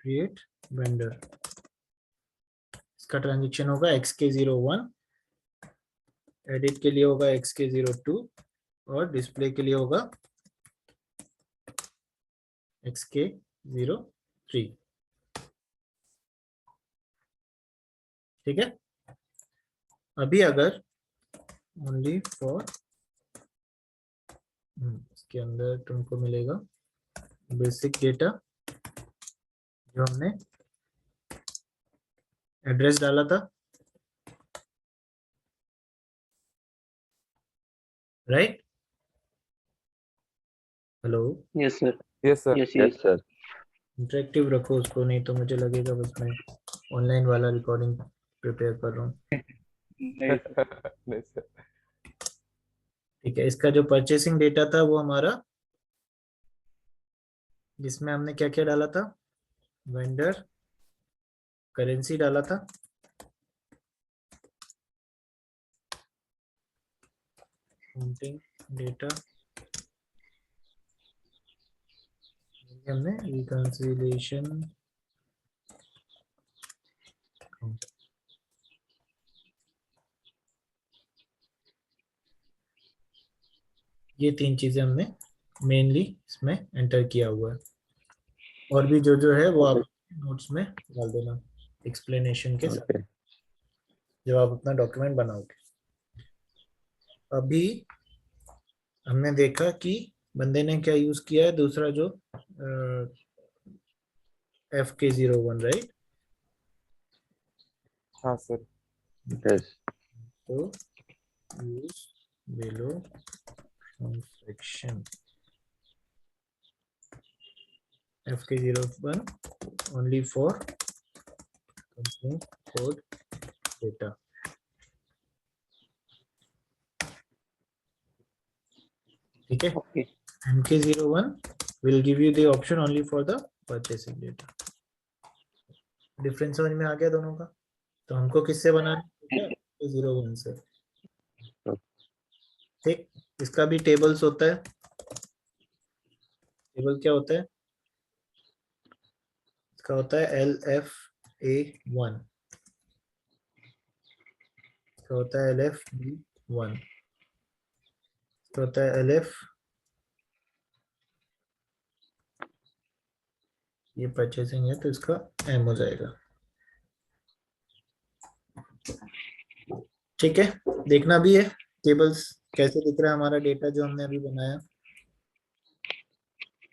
Create vendor, इसका transaction होगा xk01, edit के लिए होगा xk02 और डिस्प्ले के लिए होगा xk03। ठीक है। अभी अगर ओनली फॉर, इसके अंदर तुमको मिलेगा बेसिक डेटा, जो हमने एड्रेस डाला था, right? Hello, yes sir, yes sir, yes sir. Interactive रखो उसको, नहीं तो मुझे लगेगा बस मैं ऑनलाइन वाला रिकॉर्डिंग प्रिपेयर कर रहा हूँ। नहीं सर, नहीं सर, ठीक है। इसका जो परचेसिंग डेटा था वो हमारा, जिसमें हमने क्या क्या डाला था, वेंडर, करेंसी डाला था, काउंटिंग डेटा, हमने रिकंसिलिएशन, ये तीन चीजें हमने मेनली इसमें एंटर किया हुआ है। और भी जो जो है वो आप नोट्स में डाल देना एक्सप्लेनेशन के साथ जब आप अपना डॉक्यूमेंट बनाओगे। अभी हमने देखा कि बंदे ने क्या यूज किया है, दूसरा जो FK01, राइट? हाँ सर, यस तो use below transaction FK01 only for company code data। ठीक है। Okay. MK01 will give you the option only for the purchasing data। Difference समझ में आ गया दोनों का? तो हमको किससे बनाना है? MK01 से। ठीक। इसका भी टेबल्स होता है। टेबल क्या होता है? इसका होता है LFA1, इसका होता है LFB1, इसका होता है LF, ये परचेसिंग है तो इसका M हो जाएगा। ठीक है। देखना भी है टेबल्स कैसे दिख रहा है हमारा डेटा जो हमने अभी बनाया।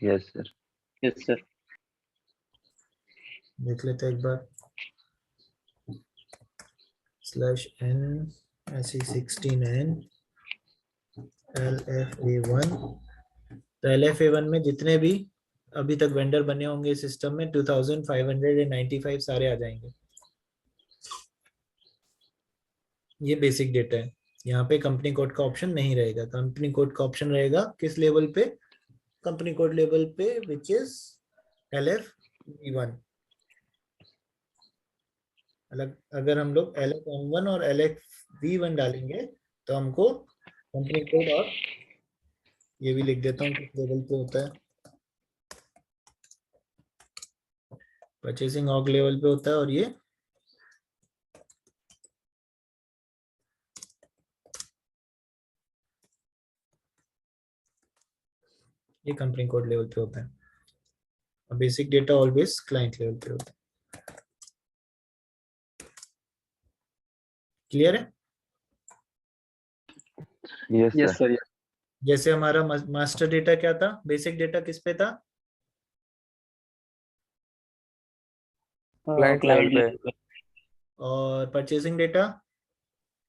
Yes sir, yes sir. देख लेते हैं एक बार। /n SE16N LFA1। तो LFA1 में जितने भी अभी तक वेंडर बने होंगे सिस्टम में 2595 सारे आ जाएंगे। ये बेसिक डेटा है। यहाँ पे कंपनी कोड का ऑप्शन नहीं रहेगा। कंपनी कोड का ऑप्शन रहेगा किस लेवल पे? कंपनी कोड लेवल पे, विच इज LFV1। अलग अगर हम लोग LFM1 और LFV1 डालेंगे तो हमको कंपनी कोड, और ये भी लिख देता हूँ किस लेवल पे होता है, परचेसिंग ऑर्ग लेवल पे होता है, और ये कंपनी कोड लेवल पे होता है। और basic data always client level पे होता है। क्लियर है? Yes sir. जैसे हमारा मास्टर डेटा क्या था, बेसिक डेटा किस पे था? क्लाइंट लेवल पे, और परचेसिंग डेटा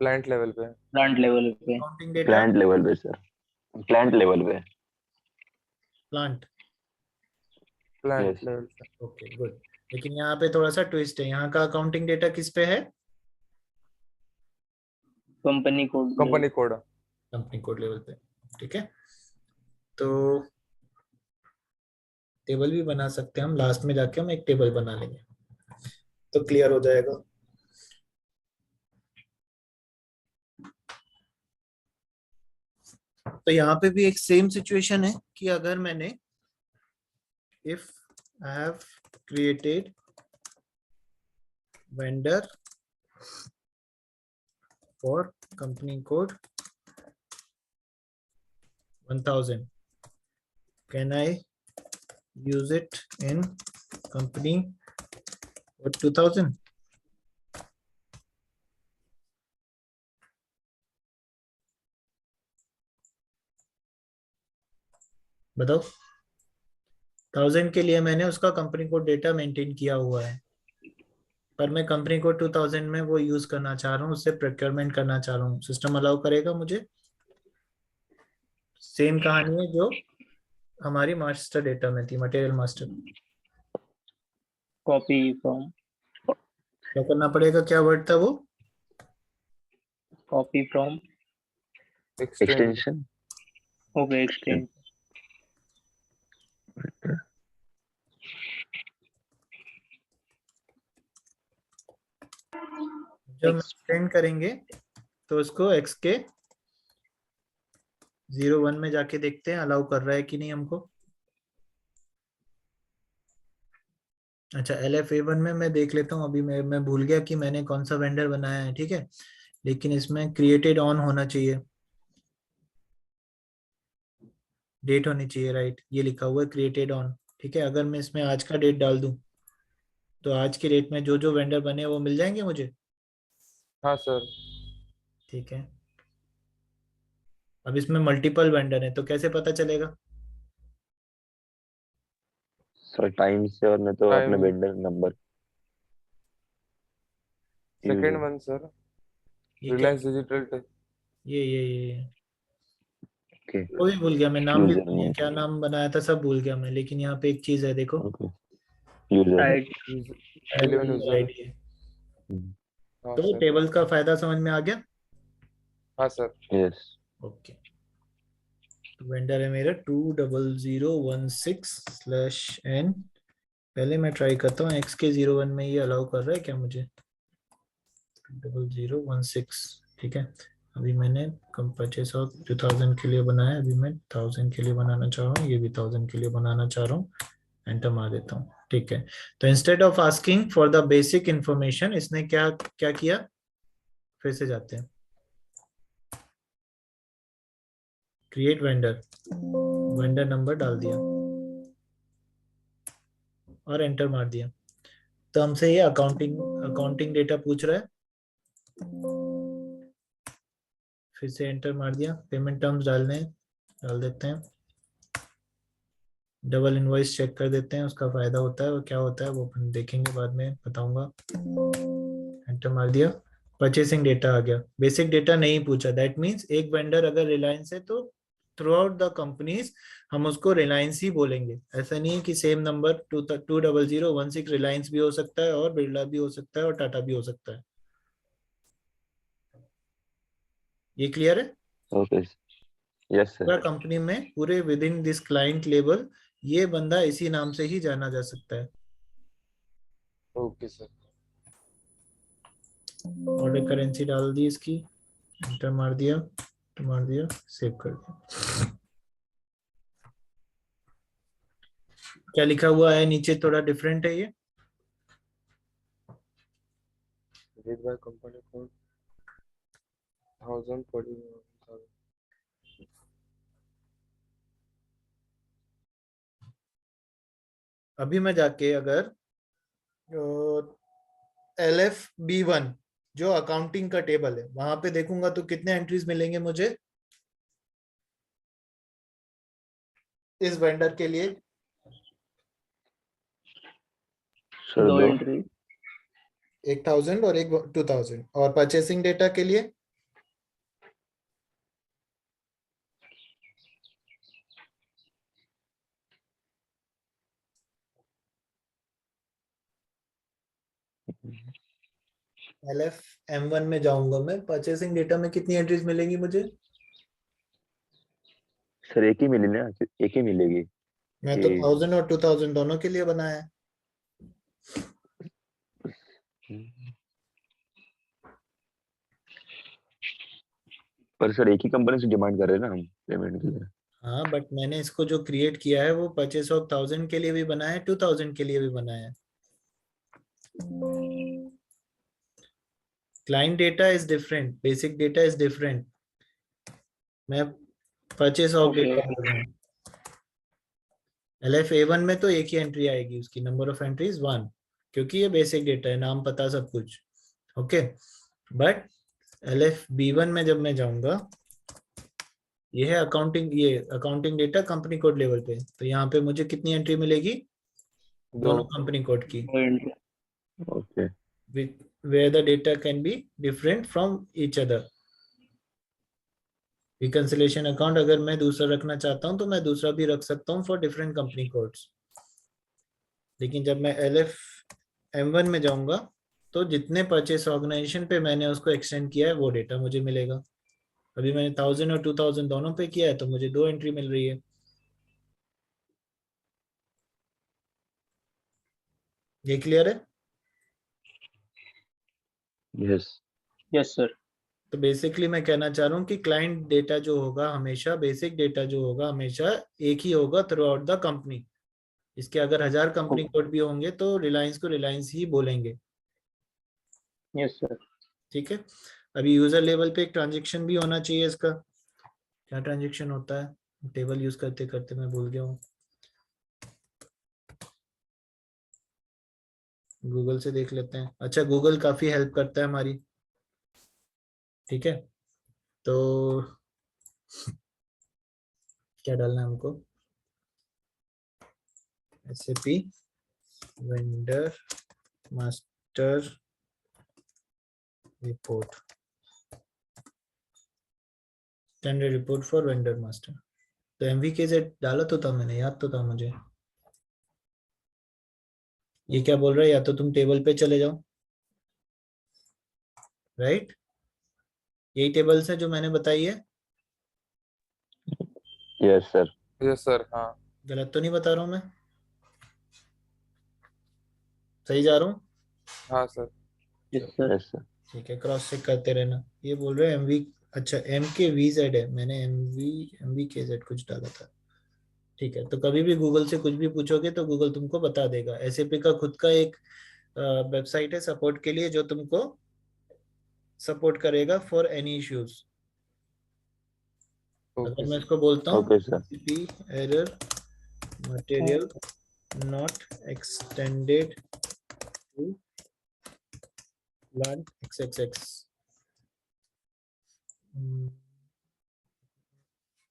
क्लाइंट लेवल पे, प्लांट लेवल पे, काउंटिंग डेटा क्लाइंट लेवल पे सर, क्लाइंट लेवल पे। प्लांट। Plant Yes. लेवल पे। Okay good. लेकिन यहाँ पे थोड़ा सा ट्विस्ट है। यहाँ का अकाउंटिंग डेटा किस पे है? Company code, company code. Company code level पे। ठीक है। तो टेबल भी बना सकते हैं हम, लास्ट में जाके हम एक टेबल बना लेंगे तो क्लियर हो जाएगा। तो यहाँ पे भी एक सेम सिचुएशन है कि अगर मैंने if I have created vendor for company code 1000. Can I use it in company code 2000? बताओ। 1000 के लिए मैंने उसका कंपनी कोड डेटा मेंटेन किया हुआ है, पर मैं कंपनी कोड 2000 में वो यूज करना चाह रहा हूँ, उससे प्रोक्योरमेंट करना चाह रहा हूँ। सिस्टम अलाउ करेगा मुझे? सेम कहानी है जो हमारी मास्टर डेटा में थी, मटेरियल मास्टर। कॉपी फ्रॉम क्या करना पड़ेगा? क्या वर्ड था वो? Copy from extension okay extend जब हम एक्सटेंड करेंगे तो उसको x के 01 में जाके देखते हैं अलाउ कर रहा है कि नहीं हमको। अच्छा, LFA1 में मैं देख लेता हूँ। अभी मैं भूल गया कि मैंने कौन सा वेंडर बनाया है, ठीक है। लेकिन इसमें क्रिएटेड ऑन होना चाहिए, डेट होनी चाहिए, राइट। ये लिखा हुआ है क्रिएटेड ऑन, ठीक है। अगर मैं इसमें आज का डेट डाल दूं तो आज के डेट में जो जो वेंडर बने वो मिल जाएंगे मुझे, हाँ सर। ठीक है। अब इसमें मल्टीपल वेंडर है तो कैसे पता चलेगा? सर टाइम से और नहीं तो अपने time vendor number second month sir, ये क्या? रिलायंस डिजिटल ये ओके वो भी भूल गया मैं, नाम भी यूजर भूल गया, नेम क्या नाम बनाया था सब भूल गया मैं। लेकिन यहाँ पे एक चीज है, देखो, okay user name billion user. ID है। हाँ तो सर। टेबल का फायदा समझ में आ गया? हाँ सर। Yes okay. वेंडर है मेरा 20016/n। पहले मैं ट्राई करता हूँ x के 01 में ये अलाउ कर रहा है क्या मुझे? 20016, ठीक है। अभी मैंने परचेस ऑफ 2000 के लिए बनाया, अभी मैं 1000 के लिए बनाना चाह रहा हूँ, ये भी 1000 के लिए बनाना चाह रहा हूँ। एंटर मार देता हूँ, ठीक है। तो instead of asking for the basic information, इसने क्या क्या किया? फिर से जाते हैं, क्रिएट वेंडर, वेंडर नंबर डाल दिया और एंटर मार दिया। तो हमसे ये अकाउंटिंग डेटा पूछ रहा है, फिर से एंटर मार दिया। पेमेंट टर्म्स डाल देते हैं। डबल इनवॉइस चेक कर देते हैं, उसका फायदा होता है और क्या होता है वो अपन देखेंगे, बाद में बताऊंगा। एंटर मार दिया, परचेसिंग डेटा आ गया। बेसिक डेटा नहीं पूछा, दैट मीन्स एक वेंडर अगर रिलायंस है तो थ्रू आउट द कंपनीज हम उसको रिलायंस ही बोलेंगे। ऐसा नहीं है कि सेम नंबर 20016 रिलायंस भी हो सकता है और बिरला भी हो सकता है और टाटा भी हो सकता है। ये क्लियर है? ओके यस सर पूरा कंपनी में पूरे with in this client label ये बंदा इसी नाम से ही जाना जा सकता है। Okay sir. ऑर्डर करेंसी डाल दी इसकी, एंटर मार दिया, सेव कर दिया। क्या लिखा हुआ है नीचे? थोड़ा डिफरेंट है ये। रीड बाय कंपनी कोड 1000 अभी मैं जाके अगर LFB1 जो अकाउंटिंग का टेबल है वहां पे देखूंगा तो कितने एंट्रीज मिलेंगे मुझे इस वेंडर के लिए? सर दो दो एंट्री 1000 और एक 2000। और परचेसिंग डेटा के लिए LFM1 में जाऊंगा मैं, परचेसिंग डेटा में कितनी एंट्रीज मिलेंगी मुझे? सर एक ही मिली ना एक ही मिलेगी मैं तो कि 1000 और 2000 दोनों के लिए बनाया है। पर सर एक ही कंपनी से डिमांड कर रहे हैं ना हम पेमेंट के लिए हाँ, बट मैंने इसको जो क्रिएट किया है वो परचेस ऑफ 1000 के लिए भी बनाया है, 2000 के लिए भी बनाया है। Client data is different, basic data is different. मैं परचेस ऑफ Okay. डेटा बोल रहा हूँ। LF A1 में तो एक ही एंट्री आएगी, उसकी नंबर ऑफ एंट्रीज 1, क्योंकि ये बेसिक डेटा है, नाम पता सब कुछ। ओके, बट LF B1 में जब मैं जाऊंगा, ये है अकाउंटिंग, ये accounting data company code level पे, तो यहाँ पे मुझे कितनी एंट्री मिलेगी? दोनों दो कंपनी कोड की, Point. Okay where the data can be different from each other। Reconciliation account अगर मैं दूसरा रखना चाहता हूँ तो मैं दूसरा भी रख सकता हूँ फॉर डिफरेंट कंपनी कोड्स। लेकिन जब मैं LF M1 में जाऊंगा तो जितने परचेस ऑर्गेनाइजेशन पे मैंने उसको एक्सटेंड किया है वो डेटा मुझे मिलेगा। अभी मैंने 1000 और 2000 दोनों पे किया है तो मुझे 2 एंट्री मिल रही है। ये क्लियर है? Yes Yes, sir. तो बेसिकली मैं कहना चाह रहा हूँ कि क्लाइंट डेटा जो होगा हमेशा, बेसिक डेटा जो होगा हमेशा एक ही होगा थ्रू आउट द कंपनी। इसके अगर 1000 कंपनी कोड भी होंगे तो रिलायंस को रिलायंस ही बोलेंगे। Yes, sir. ठीक है, अभी यूजर लेवल पे एक ट्रांजेक्शन भी होना चाहिए इसका। क्या ट्रांजेक्शन होता है? टेबल यूज करते करते मैं भूल गया हूँ, गूगल से देख लेते हैं। अच्छा, गूगल काफी हेल्प करता है हमारी। ठीक है, तो क्या डालना है हमको? SAP vendor master report, standard report for vendor master. तो MVKZ डाला तो था मैंने, याद तो था मुझे। ये क्या बोल रहा है? या तो तुम टेबल पे चले जाओ, राइट? यही टेबल्स है जो मैंने बताई है। Yes sir yes sir. हाँ गलत तो नहीं बता रहा हूँ मैं? सही जा रहा हूँ? हाँ sir. Yes, sir. Yes sir ठीक है, क्रॉस चेक करते रहना। ये बोल रहे हैं MV, अच्छा MKVZ है, मैंने MVKZ कुछ डाला था। ठीक है, तो कभी भी गूगल से कुछ भी पूछोगे तो गूगल तुमको बता देगा। SAP का खुद का एक वेबसाइट है सपोर्ट के लिए, जो तुमको सपोर्ट करेगा फॉर एनी इश्यूज। ओके अगर मैं सर। इसको बोलता हूँ okay sir error material not extended to plant XXX,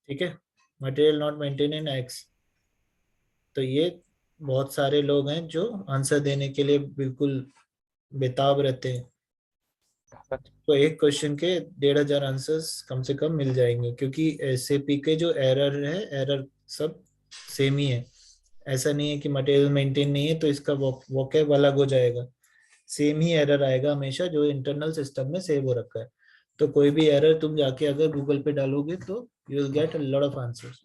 ठीक है, material not maintain in X। तो ये बहुत सारे लोग हैं जो आंसर देने के लिए बिल्कुल बेताब रहते हैं। तो एक क्वेश्चन के 1500 आंसर्स कम से कम मिल जाएंगे, क्योंकि SAP के जो एरर है, एरर सब सेम ही है। ऐसा नहीं है कि मटेरियल मेंटेन नहीं है तो इसका वोकैब अलग हो जाएगा। सेम ही एरर आएगा हमेशा जो इंटरनल सिस्टम में सेव हो रखा है। तो कोई भी एरर तुम जाके अगर गूगल पे डालोगे तो you will get a lot of answers.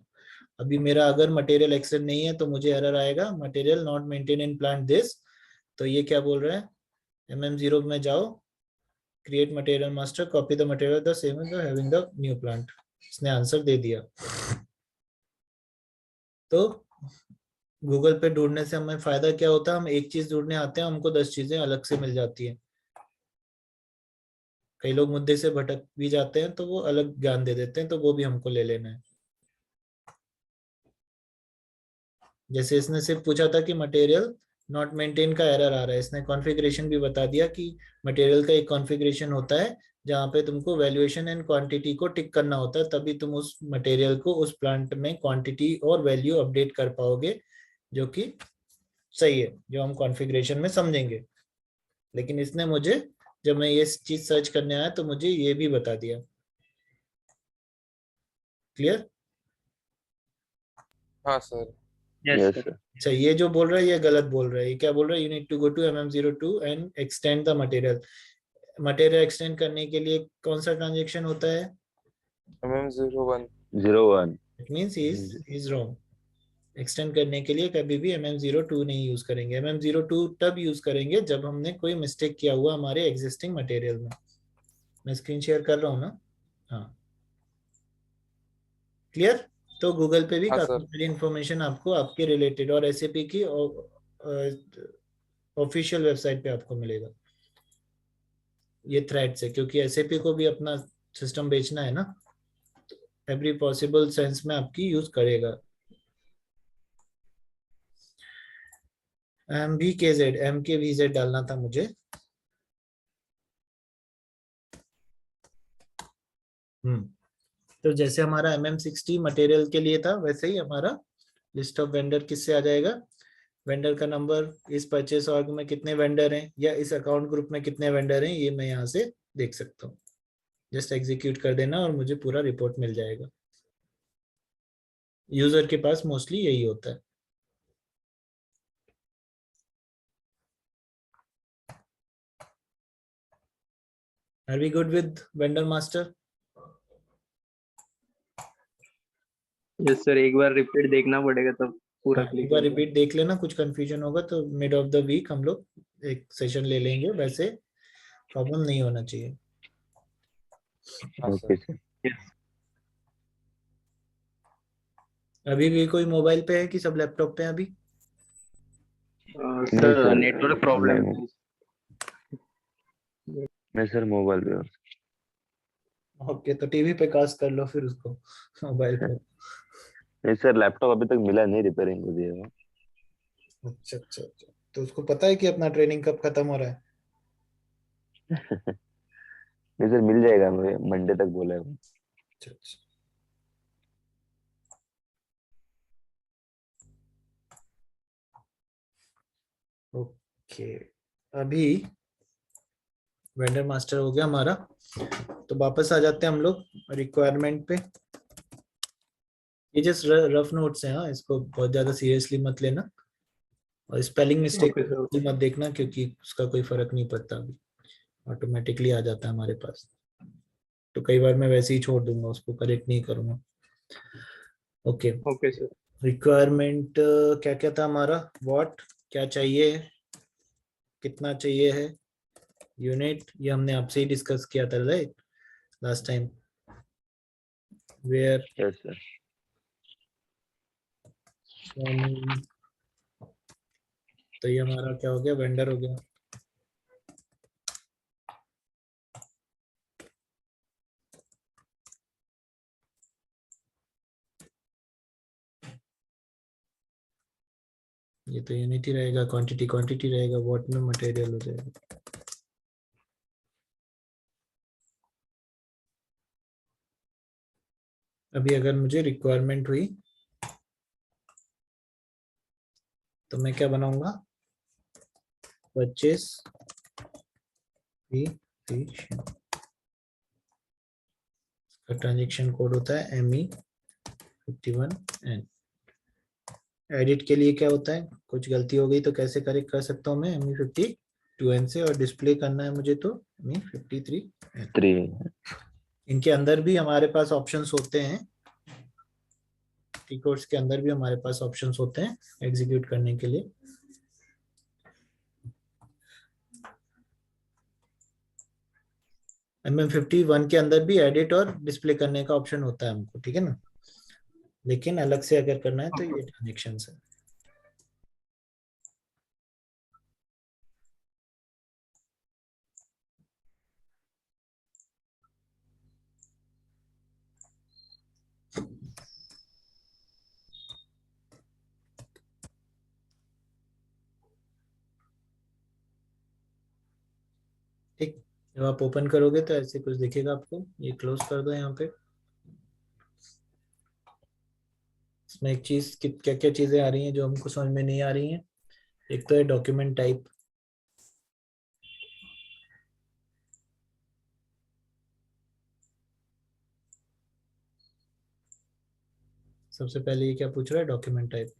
अभी मेरा अगर मटेरियल एक्सटेंड नहीं है तो मुझे एरर आएगा material not maintain in plant this. तो ये क्या बोल रहा है? MM0 में जाओ, create material master, copy the material the same as having the new plant. इसने आंसर दे दिया। तो गूगल पे ढूंढने से हमें फायदा क्या होता है? हम एक चीज ढूंढने आते हैं, हमको 10 चीजें अलग से मिल जाती है। कई लोग मुद्दे से भटक भी जाते हैं तो वो अलग ज्ञान दे देते हैं, तो वो भी हमको ले लेना है। जैसे इसने सिर्फ पूछा था कि मटेरियल नॉट मेंटेन का एरर आ रहा है, इसने कॉन्फ़िगरेशन भी बता दिया कि मटेरियल का एक कॉन्फ़िगरेशन होता है जहाँ पे तुमको वैल्यूएशन एंड क्वांटिटी को टिक करना होता है, तभी तुम उस मटेरियल को उस प्लांट में क्वांटिटी और वैल्यू अपडेट कर पाओगे, जो कि सही है, जो हम कॉन्फ़िगरेशन में समझेंगे। लेकिन इसने मुझे, जब मैं ये चीज सर्च करने आया तो मुझे ये भी बता दिया। क्लियर? हाँ sir. Yes, yes sir. Sir अच्छा, ये जो बोल रहा है ये गलत बोल रहा है। ये क्या बोल रहा है? You need to go to MM02 and extend the material. Material extend करने के लिए कौन सा ट्रांजेक्शन होता है? MM01। 01 it means is wrong. Extend करने के लिए कभी भी MM02 नहीं यूज करेंगे। MM02 तब यूज करेंगे जब हमने कोई मिस्टेक किया हुआ हमारे एग्जिस्टिंग मटेरियल में। मैं स्क्रीन शेयर कर रहा हूँ ना? हाँ, क्लियर? तो गूगल पे भी हाँ काफी सर। सारी इंफॉर्मेशन आपको आपके रिलेटेड और SAP की ऑफिशियल वेबसाइट पे आपको मिलेगा ये थ्रेड से, क्योंकि एसएपी को भी अपना सिस्टम बेचना है ना, एवरी पॉसिबल सेंस में आपकी यूज करेगा। MVKZ डालना था मुझे। तो जैसे हमारा MM60 मटेरियल के लिए था, वैसे ही हमारा लिस्ट ऑफ वेंडर किससे आ जाएगा, वेंडर का नंबर, इस परचेस ऑर्ग में कितने वेंडर हैं या इस अकाउंट ग्रुप में कितने वेंडर हैं, ये मैं यहाँ से देख सकता हूँ। जस्ट एग्जीक्यूट कर देना और मुझे पूरा रिपोर्ट मिल जाएगा। यूजर के पास मोस्टली यही होता है। Are we good with vendor master? Yes sir, एक बार रिपीट देखना पड़ेगा तब पूरा एक क्लिक बार होगा। रिपीट देख लेना, कुछ कंफ्यूजन होगा तो मिड ऑफ द वीक हम लोग एक सेशन ले लेंगे, वैसे प्रॉब्लम नहीं होना चाहिए। हाँ ओके सर। सर। अभी भी कोई मोबाइल पे है कि सब लैपटॉप पे हैं अभी? नहीं सर सर, नेटवर्क प्रॉब्लम मैं है। मैं सर मोबाइल पे हूँ। ओके, तो टीवी पे कास्ट कर लो फिर उसको मोबाइल पे। नहीं सर, लैपटॉप अभी तक मिला नहीं, रिपेयरिंग को दिया हुआ। अच्छा अच्छा अच्छा, तो उसको पता है कि अपना ट्रेनिंग कब खत्म हो रहा है? नहीं सर, मिल जाएगा, मुझे मंडे तक बोला है वो। अच्छा अच्छा। ओके, अभी वेंडर मास्टर हो गया हमारा, तो वापस आ जाते हैं हम लोग रिक्वायरमेंट पे। ये जस्ट रफ नोट्स हैं, हाँ, इसको बहुत ज्यादा सीरियसली मत लेना, और स्पेलिंग मिस्टेक ओके सर। मत देखना, क्योंकि उसका कोई फर्क नहीं पड़ता, अभी ऑटोमेटिकली आ जाता है हमारे पास। तो कई बार मैं वैसे ही छोड़ दूंगा, उसको करेक्ट नहीं करूंगा। Okay, okay sir. रिक्वायरमेंट क्या क्या था हमारा, व्हाट क्या चाहिए, कितना चाहिए है, यूनिट ये हमने आपसे ही डिस्कस किया था right last time, where, yes sir. तो ये हमारा क्या हो गया, वेंडर हो गया। ये तो यूनिट ही रहेगा, क्वांटिटी क्वांटिटी रहेगा, व्हाट में मटेरियल हो जाएगा। अभी अगर मुझे रिक्वायरमेंट हुई तो मैं क्या बनाऊंगा, परचेस का ट्रांजेक्शन कोड होता है ME51N। एडिट के लिए क्या होता है, कुछ गलती हो गई तो कैसे करेक्ट कर सकता हूँ मैं, ME52N से, और डिस्प्ले करना है मुझे तो ME53N। 3। इनके अंदर भी हमारे पास ऑप्शंस होते हैं, कीकोड्स के अंदर भी हमारे पास ऑप्शंस होते हैं एग्जीक्यूट करने के लिए। MM51 के अंदर भी एडिट और डिस्प्ले करने का ऑप्शन होता है हमको, ठीक है ना, लेकिन अलग से अगर करना है तो ये ट्रांजेक्शन है। ठीक, जब आप ओपन करोगे तो ऐसे कुछ दिखेगा आपको, ये क्लोज कर दो यहाँ पे। इसमें एक चीज, क्या क्या चीजें आ रही हैं जो हमको समझ में नहीं आ रही हैं। एक तो है डॉक्यूमेंट टाइप, सबसे पहले ये क्या पूछ रहा है, डॉक्यूमेंट टाइप।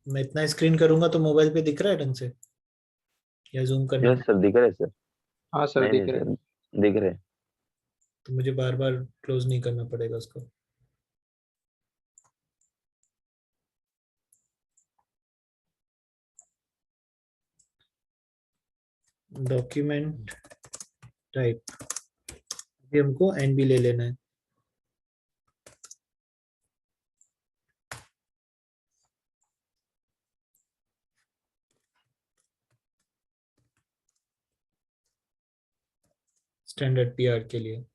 मैं इतना स्क्रीन करूंगा तो मोबाइल पे दिख रहा है ढंग से, या जूम करना यस सर, दिख रहे सर। हाँ सर नहीं दिख नहीं रहा है। सर, दिख रहे। तो मुझे बार बार क्लोज नहीं करना पड़ेगा उसको। डॉक्यूमेंट टाइप, अभी हमको NB ले लेना है। स्टैंडर्ड पीआर के लिए,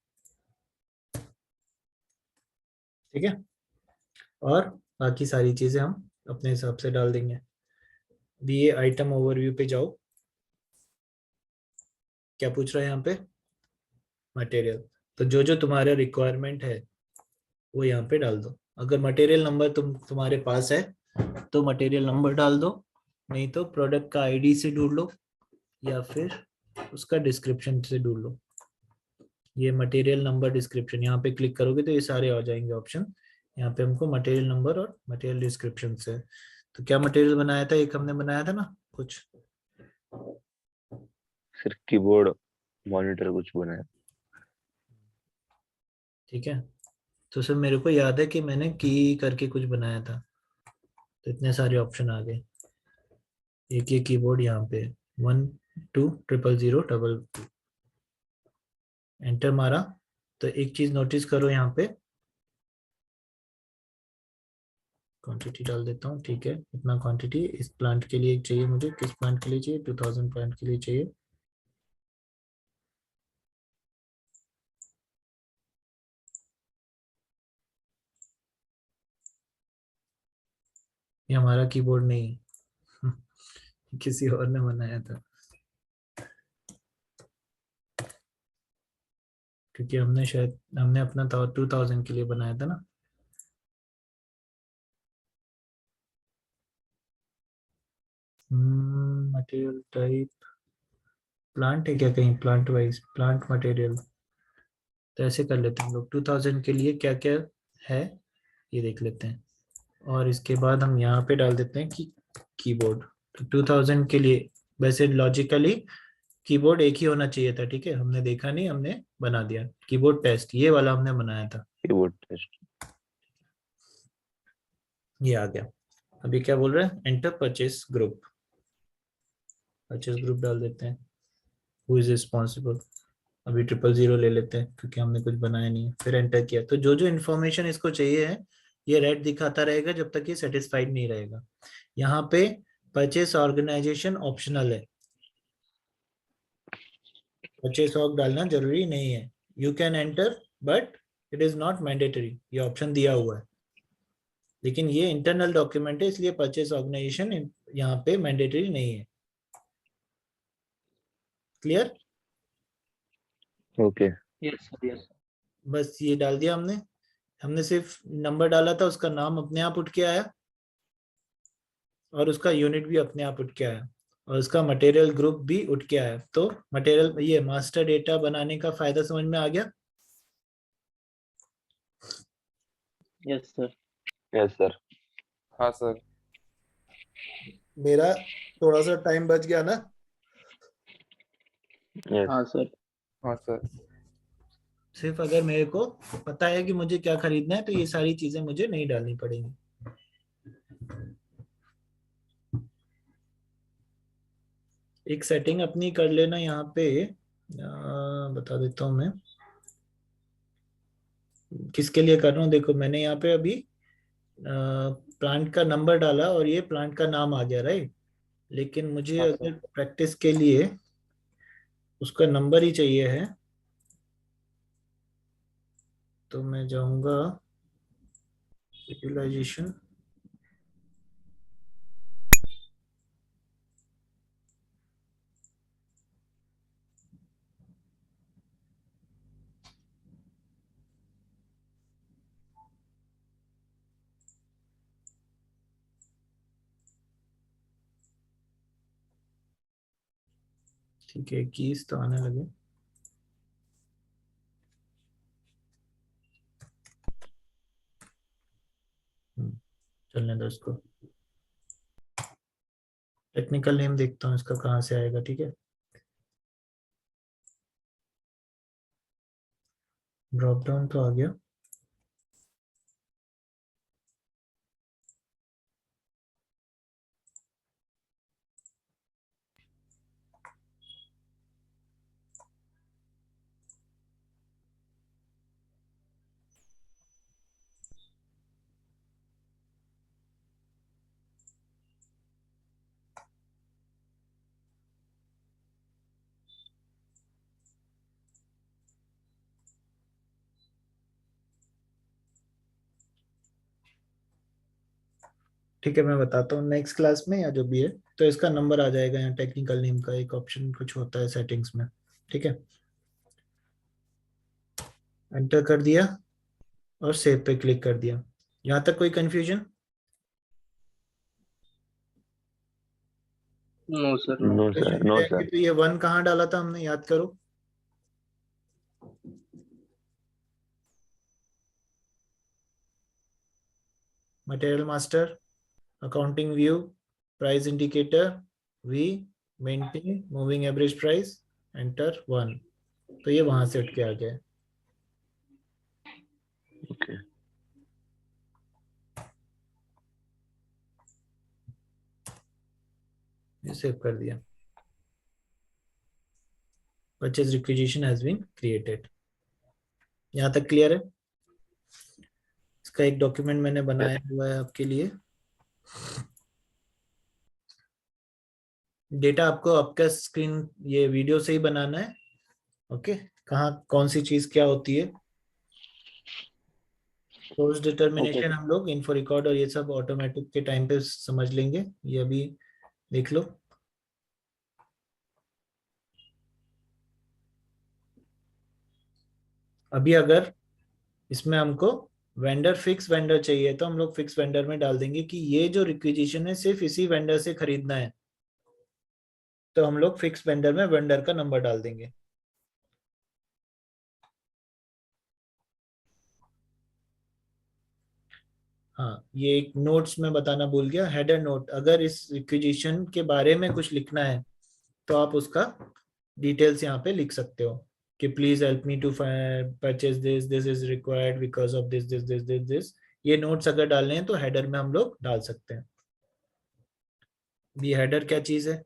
ठीक है। और बाकी सारी चीजें हम अपने हिसाब से डाल देंगे। अभी ये आइटम ओवरव्यू पे जाओ, क्या पूछ रहा है यहाँ पे, मटेरियल। तो जो जो तुम्हारा रिक्वायरमेंट है वो यहाँ पे डाल दो। अगर मटेरियल नंबर तुम्हारे पास है तो मटेरियल नंबर डाल दो, नहीं तो प्रोडक्ट का आईडी से ढूंढ लो या फिर उसका डिस्क्रिप्शन से ढूंढ लो। ये मटेरियल नंबर डिस्क्रिप्शन, यहाँ पे क्लिक करोगे तो ये सारे आ जाएंगे ऑप्शन। यहाँ पे हमको मटेरियल नंबर और मटेरियल डिस्क्रिप्शन से। तो क्या मटेरियल बनाया था, एक हमने बनाया था ना कुछ, सिर्फ कीबोर्ड मॉनिटर कुछ बनाया। ठीक है। तो सर मेरे को याद है कि मैंने की करके कुछ बनाया था, तो इतने सारे ऑप्शन आ गए। एक ये कीबोर्ड यहाँ पे 120000 एंटर मारा। तो एक चीज नोटिस करो यहाँ पे, क्वांटिटी डाल देता हूँ, ठीक है। इतना क्वांटिटी इस प्लांट के लिए चाहिए मुझे, किस प्लांट के लिए चाहिए, 2000 प्लांट के लिए चाहिए। ये हमारा कीबोर्ड नहीं है, किसी और ने बनाया था, क्योंकि हमने अपना 2000 के लिए बनाया था ना। मटेरियल टाइप प्लांट है क्या, कहीं प्लांट वाइज प्लांट मटेरियल। तो ऐसे कर लेते हैं हम लोग, 2000 के लिए क्या क्या है ये देख लेते हैं। और इसके बाद हम यहाँ पे डाल देते हैं कि कीबोर्ड। तो 2000 के लिए वैसे लॉजिकली कीबोर्ड एक ही होना चाहिए था, ठीक है। हमने देखा नहीं, हमने बना दिया कीबोर्ड टेस्ट, ये वाला हमने बनाया था। Keyboard test. ये आ गया। अभी क्या बोल रहे हैं, enter purchase group. Purchase group डाल देते हैं, हु इज रिस्पॉन्सिबल। अभी 000 ले लेते हैं क्योंकि हमने कुछ बनाया नहीं है। फिर एंटर किया तो जो जो इन्फॉर्मेशन इसको चाहिए है ये रेड दिखाता रहेगा जब तक ये सेटिस्फाइड नहीं रहेगा। यहाँ पे परचेस ऑर्गेनाइजेशन ऑप्शनल है, परचेस ऑर्ग डालना जरूरी नहीं है। You can enter but it is not mandatory, ये ऑप्शन दिया हुआ है। लेकिन ये इंटरनल डॉक्यूमेंट है इसलिए परचेस ऑर्गेनाइजेशन यहाँ पे मैंडेटरी नहीं है। Clear. Okay. Yes sir, yes. बस ये डाल दिया हमने। हमने सिर्फ नंबर डाला था, उसका नाम अपने आप उठ के आया और उसका यूनिट भी अपने आप उठ के आया और उसका मटेरियल ग्रुप भी उठ के आया। तो मटेरियल ये मास्टर डेटा बनाने का फायदा समझ में आ गया। Yes sir. Yes sir. हाँ सर। मेरा थोड़ा सा टाइम बच गया ना। यस। हाँ सर। हाँ सर। सिर्फ अगर मेरे को पता है कि मुझे क्या खरीदना है तो ये सारी चीजें मुझे नहीं डालनी पड़ेंगी। एक सेटिंग अपनी कर लेना यहाँ पे, बता देता हूँ मैं किसके लिए कर रहा हूँ। देखो मैंने यहाँ पे अभी प्लांट का नंबर डाला और ये प्लांट का नाम आ गया, राइट। लेकिन मुझे हाँ अगर सर। प्रैक्टिस के लिए उसका नंबर ही चाहिए है तो मैं जाऊंगा यूटिलाइजेशन, ठीक है, कीज तो आने लगे। चलने दो इसको। टेक्निकल नेम देखता हूँ इसका कहाँ से आएगा, ठीक है। ड्रॉप डाउन तो आ गया। ठीक है, मैं बताता हूँ नेक्स्ट क्लास में या जो भी है। तो इसका नंबर आ जाएगा यहाँ, टेक्निकल नेम का एक ऑप्शन कुछ होता है सेटिंग्स में। ठीक है, एंटर कर दिया और सेव पे क्लिक कर दिया। यहाँ तक कोई confusion? No sir, no. No sir, no sir. तो ये 1 कहाँ डाला था हमने, याद करो। Material master, accounting view, price indicator, V, maintain, moving average price, enter 1। तो ये वहां से उठ के आ गया। ओके। ये सेव कर दिया। Purchase requisition has been created. यहाँ तक क्लियर है? इसका एक डॉक्यूमेंट मैंने बनाया हुआ है आपके लिए। डेटा आपको आपका स्क्रीन ये वीडियो से ही बनाना है। ओके, कहाँ कौन सी चीज क्या होती है। सोर्स डिटर्मिनेशन हम लोग इन्फो रिकॉर्ड और ये सब ऑटोमेटिक के टाइम पे समझ लेंगे। ये अभी देख लो। अभी अगर इसमें हमको वेंडर फिक्स वेंडर चाहिए तो हम लोग फिक्स वेंडर में डाल देंगे कि ये जो रिक्विजिशन है सिर्फ इसी वेंडर से खरीदना है। तो हम लोग फिक्स वेंडर में वेंडर का नंबर डाल देंगे। हाँ, ये एक नोट्स में बताना भूल गया, हेडर नोट। अगर इस रिक्विजिशन के बारे में कुछ लिखना है तो आप उसका डिटेल्स यहाँ पे लिख सकते हो कि please help me to purchase this, this is required because of this this this this this. ये नोट्स अगर डालने हैं तो हेडर में हम लोग डाल सकते हैं। ये हेडर क्या चीज है?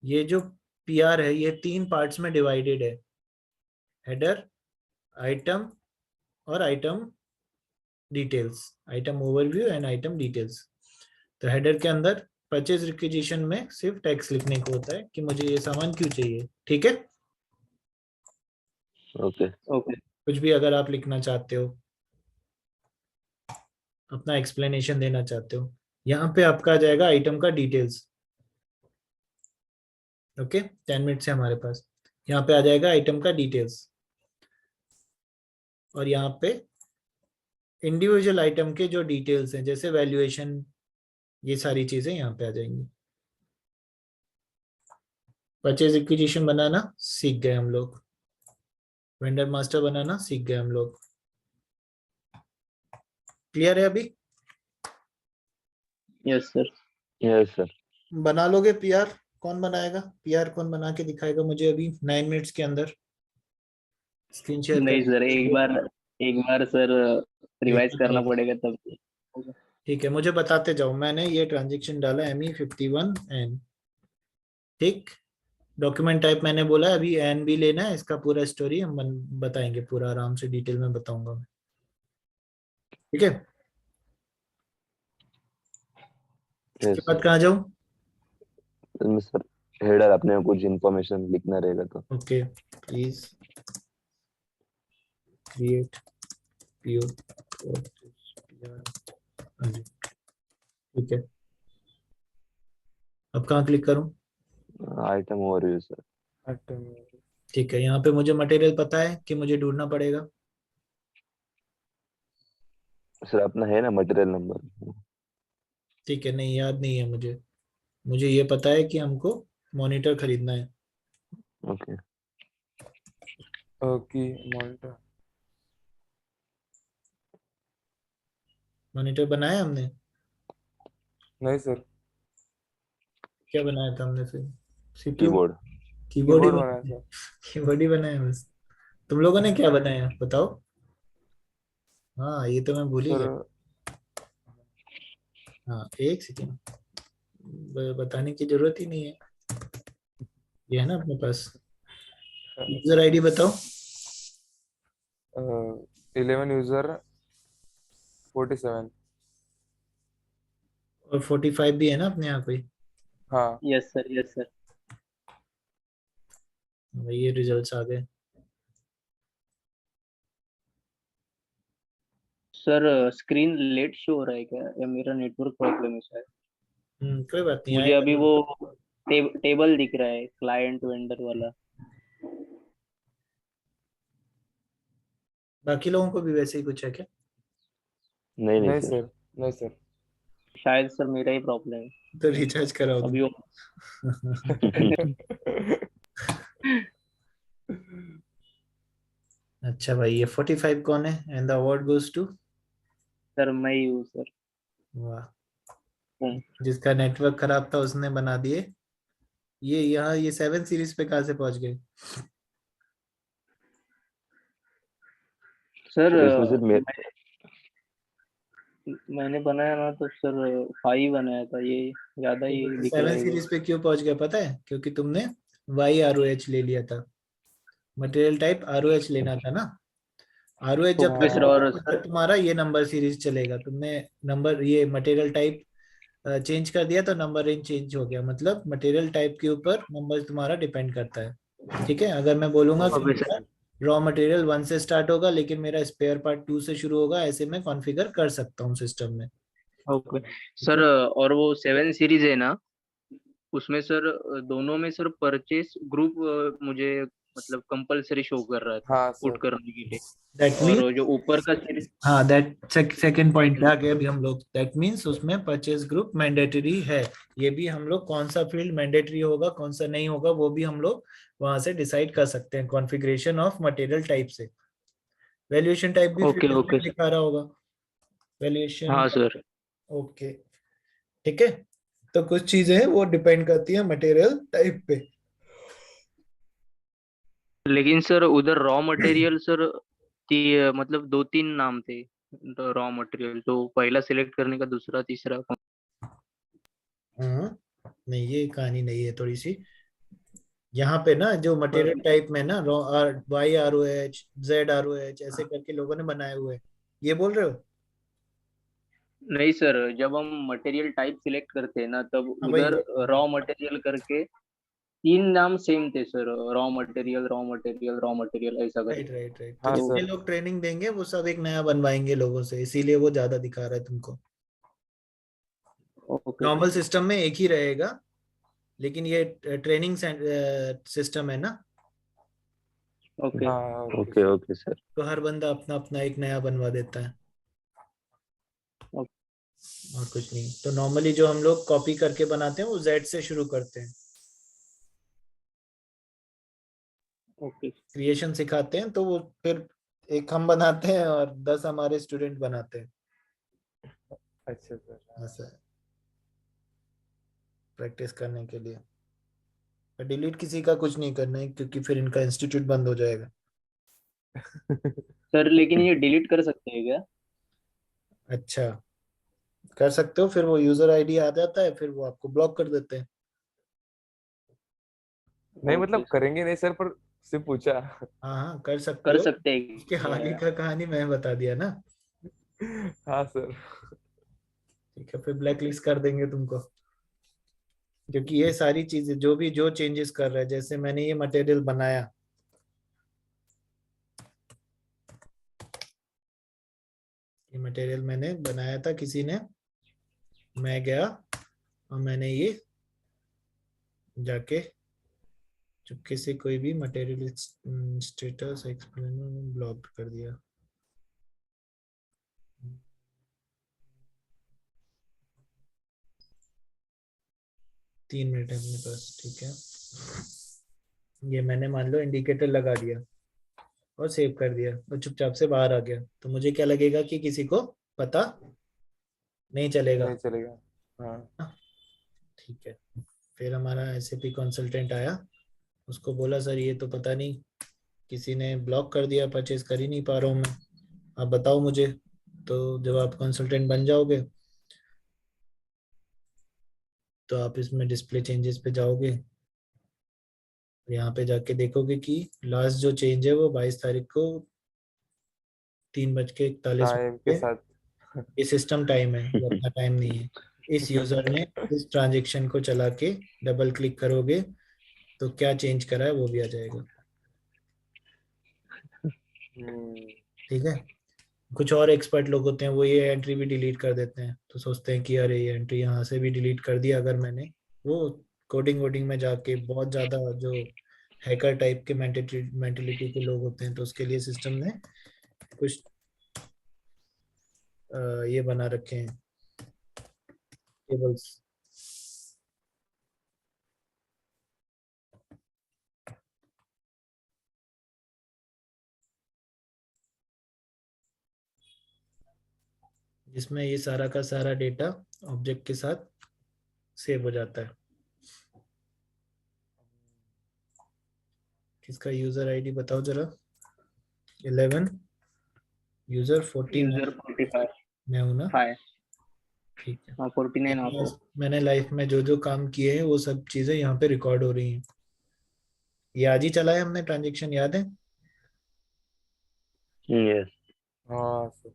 ये जो पीआर है ये 3 पार्ट्स में डिवाइडेड है। हेडर, आइटम और item details, item overview and item details. तो हेडर के अंदर परचेज रिक्विजिशन में सिर्फ टेक्स्ट लिखने को होता है कि मुझे ये सामान क्यों चाहिए। ठीक है, ओके। ओके। कुछ भी अगर आप लिखना चाहते हो, अपना एक्सप्लेनेशन देना चाहते हो, यहाँ पे आपका आ जाएगा आइटम का डिटेल्स। ओके, 10 मिनट से हमारे पास यहाँ पे आ जाएगा आइटम का डिटेल्स। और यहाँ पे इंडिविजुअल आइटम के जो डिटेल्स हैं जैसे वैल्यूएशन, ये सारी चीजें यहाँ पे आ जाएंगी। परचेज रिक्विजिशन बनाना सीख गए हम लोग, वेंडर मास्टर बनाना सीख गए हम लोग। क्लियर है अभी? Yes sir. Yes sir. बना लोगे पीआर? कौन बनाएगा पीआर? कौन बना के दिखाएगा मुझे अभी 9 मिनट्स के अंदर? स्क्रीन शेयर नहीं सर, एक बार सर रिवाइज करना कर। पड़ेगा तब। ठीक है, मुझे बताते जाओ। मैंने ये ट्रांजेक्शन डाला ME51N। ठीक, डॉक्यूमेंट टाइप मैंने बोला है, अभी एन भी लेना है। इसका पूरा स्टोरी हम बताएंगे, पूरा आराम से डिटेल में बताऊंगा मैं। ठीक है, इसके यस बाद कहाँ जाऊँ? सर। सर हेडर अपने कुछ इंफॉर्मेशन लिखना रहेगा तो। Okay, please create PO. ठीक है, अब कहाँ क्लिक करूँ? Item overview sir. ठीक है, यहाँ पे मुझे मटेरियल पता है कि मुझे ढूंढना पड़ेगा। सर अपना है ना मटेरियल नंबर। ठीक है, नहीं याद नहीं है मुझे। मुझे ये पता है कि हमको मॉनिटर खरीदना है। ओके। की मॉनिटर। मॉनिटर बनाया हमने? नहीं सर, क्या बनाया था हमने फिर? सीपीयू? कीबोर्ड। कीबोर्ड ही कीबोर्ड बनाया बनाया? सर। कीबोर्ड ही बनाया बस? तुम लोगों ने क्या बनाया बताओ? हाँ, ये तो मैं भूल ही सर गया। हाँ, एक सेकेंड, बताने की जरूरत ही नहीं है, ये है ना अपने पास। यूजर आईडी बताओ। 11 यूजर 47। और 45 भी है ना अपने यहाँ कोई? हाँ। Yes sir, yes sir. भाई ये रिजल्ट्स आ गए। सर स्क्रीन लेट शो हो रहा है क्या, या मेरा नेटवर्क प्रॉब्लम है शायद? कोई बात नहीं मुझे आएगा। अभी वो टेबल दिख रहा है, क्लाइंट वेंडर वाला। बाकी लोगों को भी वैसे ही कुछ है क्या? नहीं नहीं नहीं सर। सर, नहीं सर। शायद सर मेरा ही प्रॉब्लम है तो रिचार्ज कराओ अभी तुम। वो। अच्छा भाई, ये 45 कौन है? And the award goes to? Sir मैं ही हूँ सर। वाह, हम्म। जिसका नेटवर्क खराब था उसने बना दिए। ये यहाँ ये 7 सीरीज पे कहाँ से पहुंच गए? सर सर इसमें सिर्फ मैंने बनाया ना तो सर 5 बनाया था, ये ज्यादा ही दिख रहा 7 है ये। सीरीज पे क्यों पहुंच गया पता है? क्योंकि तुमने वाई आर ओ एच ले लिया था। Material type R O H लेना था ना। आर ओ एच जब ओके तक सर। हाँ और तब सर तक तुम्हारा ये नंबर सीरीज चलेगा। तुमने नंबर ये मटेरियल टाइप चेंज कर दिया तो नंबर रेंज चेंज हो गया। मतलब मटेरियल टाइप के ऊपर नंबर तुम्हारा डिपेंड करता है। ठीक है, अगर मैं बोलूंगा कि ओके मेरा सर। रॉ मटेरियल 1 से स्टार्ट होगा लेकिन मेरा स्पेयर पार्ट 2 से शुरू होगा, ऐसे मैं कॉन्फ़िगर कर सकता हूँ सिस्टम में। ओके ठीक सर। है। और वो 7 सीरीज है ना, उसमें सर दोनों में सर परचेस ग्रुप मुझे मतलब कंपलसरी शो कर रहा था हाँ पुट सर। करने के लिए। दैट और मीन, वो जो ऊपर का सीरीज। हाँ दैट सेकंड पॉइंट पे आ गए अभी हम लोग। दैट मीन्स उसमें परचेज ग्रुप मैंडेटरी है। ये भी हम लोग कौन सा फील्ड मैंडेटरी होगा कौन सा नहीं होगा वो भी हम लोग वहां से डिसाइड कर सकते हैं कॉन्फ़िगरेशन ऑफ मटेरियल टाइप से। वैल्यूएशन टाइप भी ओके फील्ड ओके में सर। दिखा रहा होगा। वैल्यूएशन। हाँ सर। ओके, ठीक है। तो कुछ चीजें हैं वो डिपेंड करती है मटेरियल टाइप पे। लेकिन सर उधर रॉ मटेरियल सर मतलब 2-3 नाम थे रॉ मटेरियल, तो पहला सिलेक्ट करने का, दूसरा तीसरा हाँ, नहीं ये कहानी नहीं है थोड़ी सी। यहाँ पे ना जो मटेरियल पर। टाइप में ना रो R Y R O H Z R O H ऐसे करके लोगों ने बनाए हुए हैं। ये बोल रहे हो? नहीं सर, जब हम मटेरियल टाइप सिलेक्ट करते हैं ना, तब हाँ वही उधर वही। रॉ मटेरियल करके 3 नाम सेम थे sir. Raw material, raw material, raw material, ऐसा राइट करके। राइट राइट, तो हाँ तो जितने सर। लोग ट्रेनिंग देंगे वो सब एक नया बनवाएंगे लोगों से, इसीलिए वो ज्यादा दिखा रहा है तुमको। Okay normal sir. सिस्टम में एक ही रहेगा, लेकिन ये ट्रेनिंग सिस्टम है ना, ओके। हाँ okay okay sir. Okay sir. तो हर बंदा अपना अपना एक नया बनवा देता है और कुछ नहीं। तो नॉर्मली जो हम लोग कॉपी करके बनाते हैं वो जेड से शुरू करते हैं। ओके। क्रिएशन सिखाते हैं तो वो फिर एक हम बनाते हैं और 10 हमारे स्टूडेंट बनाते हैं। अच्छा सर। ऐसा है, प्रैक्टिस करने के लिए। डिलीट किसी का कुछ नहीं करना है क्योंकि फिर इनका इंस्टीट्यूट बंद हो जाएगा। सर लेकिन ये डिलीट कर सकते हैं क्या? अच्छा, कर सकते हो। फिर वो यूजर आईडी आ जाता है, फिर वो आपको ब्लॉक कर देते हैं। नहीं ओके मतलब सर। करेंगे नहीं सर, पर सिर्फ पूछा। हाँ हाँ, कर सकते कर हो। सकते उसके हैं आगे या? का कहानी मैं बता दिया ना। हाँ सर। ठीक है, फिर ब्लैक लिस्ट कर देंगे तुमको। क्योंकि ये सारी चीजें जो भी जो चेंजेस कर रहा है, जैसे मैंने ये मटेरियल बनाया, ये मटेरियल मैंने बनाया था किसी ने, मैं गया और मैंने ये जाके चुपके से कोई भी मटेरियल स्टेटस एक्सप्लेन ब्लॉक कर दिया। 3 मिनट है अपने पास, ठीक है। ये मैंने मान लो इंडिकेटर लगा दिया और सेव कर दिया और चुपचाप से बाहर आ गया, तो मुझे क्या लगेगा कि किसी को पता नहीं चलेगा। नहीं चलेगा। हाँ। हाँ, ठीक है। फिर हमारा एसएपी कंसल्टेंट आया, उसको बोला सर ये तो पता नहीं किसी ने ब्लॉक कर दिया, परचेज कर ही नहीं पा रहा हूँ मैं, आप बताओ मुझे। तो जब आप कंसल्टेंट बन जाओगे तो आप इसमें डिस्प्ले चेंजेस पे जाओगे, यहाँ पे जाके देखोगे कि लास्ट जो चेंज है वो 22 तारीख को 3:41 टाइम के पे। साथ। ये सिस्टम टाइम है, वो अपना टाइम नहीं है। इस यूजर ने इस ट्रांजेक्शन को चला के डबल क्लिक करोगे तो क्या चेंज करा है वो भी आ जाएगा। हम्म। ठीक है। कुछ और एक्सपर्ट लोग होते हैं वो ये एंट्री भी डिलीट कर देते हैं, तो सोचते हैं कि अरे ये एंट्री यहाँ से भी डिलीट कर दिया अगर मैंने, वो कोडिंग वोडिंग में जाके बहुत ज़्यादा जो हैकर टाइप के मेंटेलिटी के लोग होते हैं, तो उसके लिए सिस्टम ने कुछ ये बना रखे हैं टेबल्स। जिसमें ये सारा का सारा डेटा ऑब्जेक्ट के साथ सेव हो जाता है। किसका यूजर आईडी बताओ जरा। 11 यूजर 14 यूजर 45 मैं हूं ना, 5 ठीक है। हाँ 49 आप हो। मैंने लाइफ में जो जो काम किए हैं वो सब चीजें यहाँ पे रिकॉर्ड हो रही हैं। ये आज ही चला है हमने ट्रांजेक्शन, याद है? यस। हाँ सर।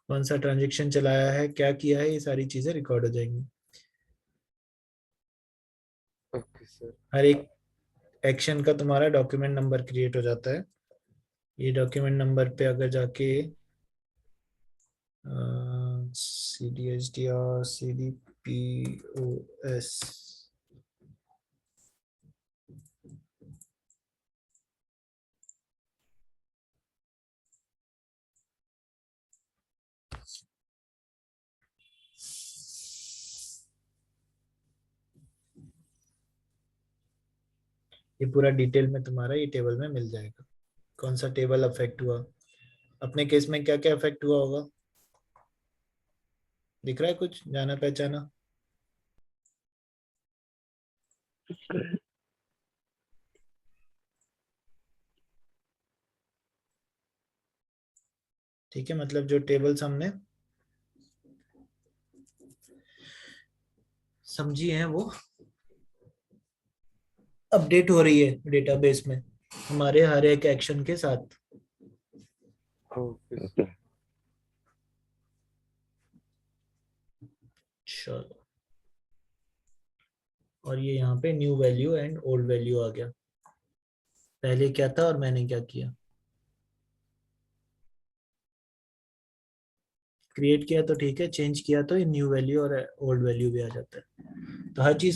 कौन सा ट्रांजेक्शन चलाया है, क्या किया है, ये सारी चीजें रिकॉर्ड हो जाएंगी। Okay sir. हर एक एक्शन का तुम्हारा डॉक्यूमेंट नंबर क्रिएट हो जाता है। ये डॉक्यूमेंट नंबर पे अगर जाके CDSDR CDPOS ये पूरा डिटेल में तुम्हारा ये टेबल में मिल जाएगा। कौन सा टेबल अफेक्ट हुआ, अपने केस में क्या क्या अफेक्ट हुआ होगा, दिख रहा है कुछ जाना पहचाना? ठीक है, मतलब जो टेबल्स हमने समझी हैं वो अपडेट हो रही है डेटाबेस में हमारे हर एक एक्शन के साथ। Okay sir. ओके। चलो, और ये यहाँ पे new value and old value आ गया। पहले क्या था और मैंने क्या किया, क्रिएट किया तो ठीक है, चेंज किया तो ये न्यू वैल्यू और ओल्ड वैल्यू भी आ जाता है। तो हर चीज